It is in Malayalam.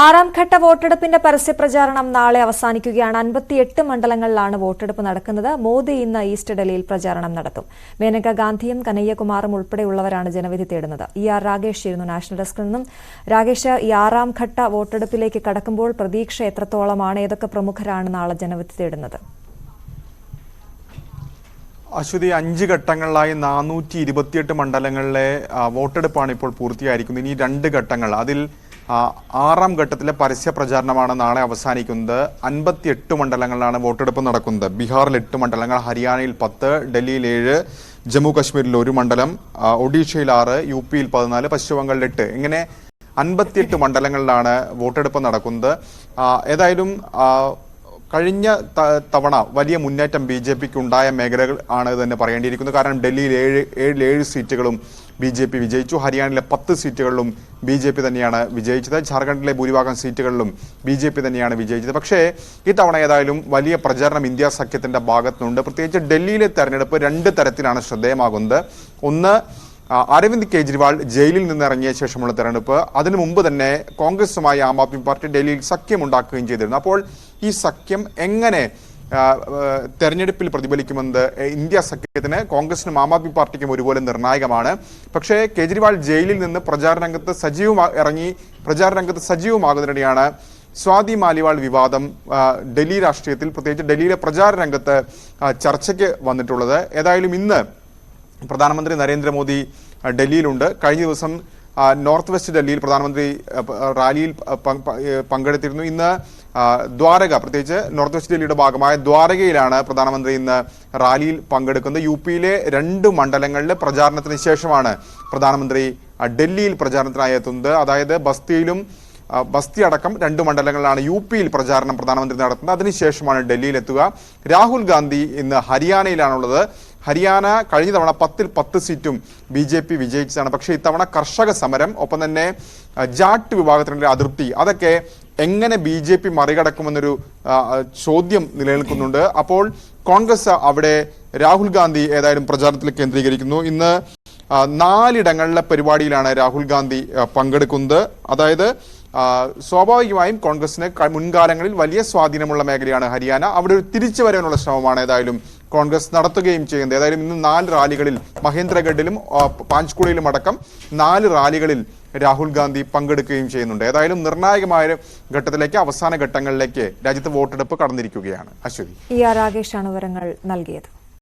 ആറാം ഘട്ട വോട്ടെടുപ്പിന്റെ പരസ്യപ്രചാരണം നാളെ അവസാനിക്കുകയാണ്. 58 മണ്ഡലങ്ങളിലാണ് വോട്ടെടുപ്പ് നടക്കുന്നത്. മോദി ഇന്ന് ഈസ്റ്റ് ഡൽഹിയിൽ പ്രചാരണം നടത്തും. മേനക ഗാന്ധിയും കനയ്യകുമാറും ഉൾപ്പെടെയുള്ളവരാണ് ജനവിധി തേടുന്നത്. രാഗേഷ് ആയിരുന്നു നാഷണൽ ഡെസ്കിൽ നിന്നും. രാഗേഷ്, ഈ ആറാം ഘട്ട വോട്ടെടുപ്പിലേക്ക് കടക്കുമ്പോൾ പ്രതീക്ഷ എത്രത്തോളമാണ്? ഏതൊക്കെ പ്രമുഖരാണ് നാളെ ജനവിധി തേടുന്നത്? അശ്വതി, 5 ഘട്ടങ്ങളിലായി 428 മണ്ഡലങ്ങളിലെ വോട്ടെടുപ്പാണ് ഇപ്പോൾ പൂർത്തിയായിരിക്കുന്നത്. ഇനി 2 ഘട്ടങ്ങൾ, അതിൽ ആറാം ഘട്ടത്തിലെ പരസ്യ പ്രചാരണമാണ് നാളെ അവസാനിക്കുന്നത്. 58 മണ്ഡലങ്ങളിലാണ് വോട്ടെടുപ്പ് നടക്കുന്നത്. ബീഹാറിൽ 8 മണ്ഡലങ്ങൾ, ഹരിയാനയിൽ 10, ഡൽഹിയിൽ 7, ജമ്മു കശ്മീരിൽ 1 മണ്ഡലം, ഒഡീഷയിൽ 6, യു പിയിൽ 14, പശ്ചിമബംഗാളിൽ 8, ഇങ്ങനെ 58 മണ്ഡലങ്ങളിലാണ് വോട്ടെടുപ്പ് നടക്കുന്നത്. ഏതായാലും കഴിഞ്ഞ തവണ വലിയ മുന്നേറ്റം BJPക്ക് ഉണ്ടായ മേഖലകൾ ആണ് തന്നെ പറയേണ്ടിയിരിക്കുന്നത്. കാരണം ഡൽഹിയിൽ 7 സീറ്റുകളും BJP വിജയിച്ചു. ഹരിയാനയിലെ 10 സീറ്റുകളിലും BJP തന്നെയാണ് വിജയിച്ചത്. ജാർഖണ്ഡിലെ ഭൂരിഭാഗം സീറ്റുകളിലും BJP തന്നെയാണ് വിജയിച്ചത്. പക്ഷേ ഇത്തവണ ഏതായാലും വലിയ പ്രചാരണം ഇന്ത്യ സഖ്യത്തിന്റെ ഭാഗത്തുനിന്നുണ്ട്. പ്രത്യേകിച്ച് ഡൽഹിയിലെ തെരഞ്ഞെടുപ്പ് 2 തരത്തിലാണ് ശ്രദ്ധേയമാകുന്നത്. ഒന്ന്, അരവിന്ദ് കെജ്രിവാൾ ജയിലിൽ നിന്നിറങ്ങിയ ശേഷമുള്ള തെരഞ്ഞെടുപ്പ്. അതിനു മുമ്പ് തന്നെ കോൺഗ്രസുമായി ആം ആദ്മി പാർട്ടി ഡൽഹിയിൽ സഖ്യമുണ്ടാക്കുകയും ചെയ്തിരുന്നു. അപ്പോൾ ഈ സഖ്യം എങ്ങനെ തെരഞ്ഞെടുപ്പിൽ പ്രതിഫലിക്കുമെന്നത് ഇന്ത്യ സഖ്യത്തിന്, കോൺഗ്രസിനും ആം ആദ്മി പാർട്ടിക്കും ഒരുപോലെ നിർണായകമാണ്. പക്ഷേ കേജ്രിവാൾ ജയിലിൽ നിന്ന് പ്രചാരണ രംഗത്ത് സജീവമാകുന്നതിനിടെയാണ് സ്വാതി മാലിവാൾ വിവാദം ഡൽഹി രാഷ്ട്രീയത്തിൽ, പ്രത്യേകിച്ച് ഡൽഹിയിലെ പ്രചാരണ രംഗത്ത് ചർച്ചയ്ക്ക് വന്നിട്ടുള്ളത്. ഏതായാലും ഇന്ന് പ്രധാനമന്ത്രി നരേന്ദ്രമോദി ഡൽഹിയിലുണ്ട്. കഴിഞ്ഞ ദിവസം നോർത്ത് വെസ്റ്റ് ഡൽഹിയിൽ പ്രധാനമന്ത്രി റാലിയിൽ പങ്കെടുത്തിരുന്നു. ഇന്ന് ദ്വാരക, പ്രത്യേകിച്ച് നോർത്ത് വെസ്റ്റ് ഡൽഹിയുടെ ഭാഗമായ ദ്വാരകയിലാണ് പ്രധാനമന്ത്രി ഇന്ന് റാലിയിൽ പങ്കെടുക്കുന്നത്. യു പിയിലെ 2 മണ്ഡലങ്ങളിലെ പ്രചാരണത്തിന് ശേഷമാണ് പ്രധാനമന്ത്രി ഡൽഹിയിൽ പ്രചാരണത്തിനായി എത്തുന്നത്. അതായത് ബസ്തി അടക്കം 2 മണ്ഡലങ്ങളിലാണ് യു പിയിൽ പ്രചാരണം പ്രധാനമന്ത്രി നടത്തുന്നത്. അതിനുശേഷമാണ് ഡൽഹിയിൽ എത്തുക. രാഹുൽ ഗാന്ധി ഇന്ന് ഹരിയാനയിലാണുള്ളത്. ഹരിയാന കഴിഞ്ഞ തവണ 10ൽ 10 സീറ്റും BJP വിജയിച്ചതാണ്. പക്ഷേ ഇത്തവണ കർഷക സമരം, ഒപ്പം തന്നെ ജാട്ട് വിഭാഗത്തിൻ്റെ അതൃപ്തി, അതൊക്കെ എങ്ങനെ BJP മറികടക്കുമെന്നൊരു ചോദ്യം നിലനിൽക്കുന്നുണ്ട്. അപ്പോൾ കോൺഗ്രസ് അവിടെ രാഹുൽ ഗാന്ധി ഏതായാലും പ്രചാരണത്തിൽ കേന്ദ്രീകരിക്കുന്നു. ഇന്ന് 4 ഇടങ്ങളിലെ പരിപാടിയിലാണ് രാഹുൽ ഗാന്ധി പങ്കെടുക്കുന്നത്. അതായത് സ്വാഭാവികമായും കോൺഗ്രസിന് മുൻകാലങ്ങളിൽ വലിയ സ്വാധീനമുള്ള മേഖലയാണ് ഹരിയാന. അവിടെ ഒരു തിരിച്ചു വരാനുള്ള ശ്രമമാണ് ഏതായാലും കോൺഗ്രസ് നടത്തുകയും ചെയ്യുന്നത്. ഏതായാലും ഇന്ന് 4 റാലികളിൽ, മഹേന്ദ്രഗഡിലും പാഞ്ച്കുളയിലും അടക്കം 4 റാലികളിൽ രാഹുൽ ഗാന്ധി പങ്കെടുക്കുകയും ചെയ്യുന്നുണ്ട്. ഏതായാലും നിർണായകമായ ഘട്ടത്തിലേക്ക്, അവസാന ഘട്ടങ്ങളിലേക്ക് രാജ്യത്ത് വോട്ടെടുപ്പ് കടന്നിരിക്കുകയാണ്. അശ്വതി, രാഗേഷാണ് വിവരങ്ങൾ നൽകിയത്.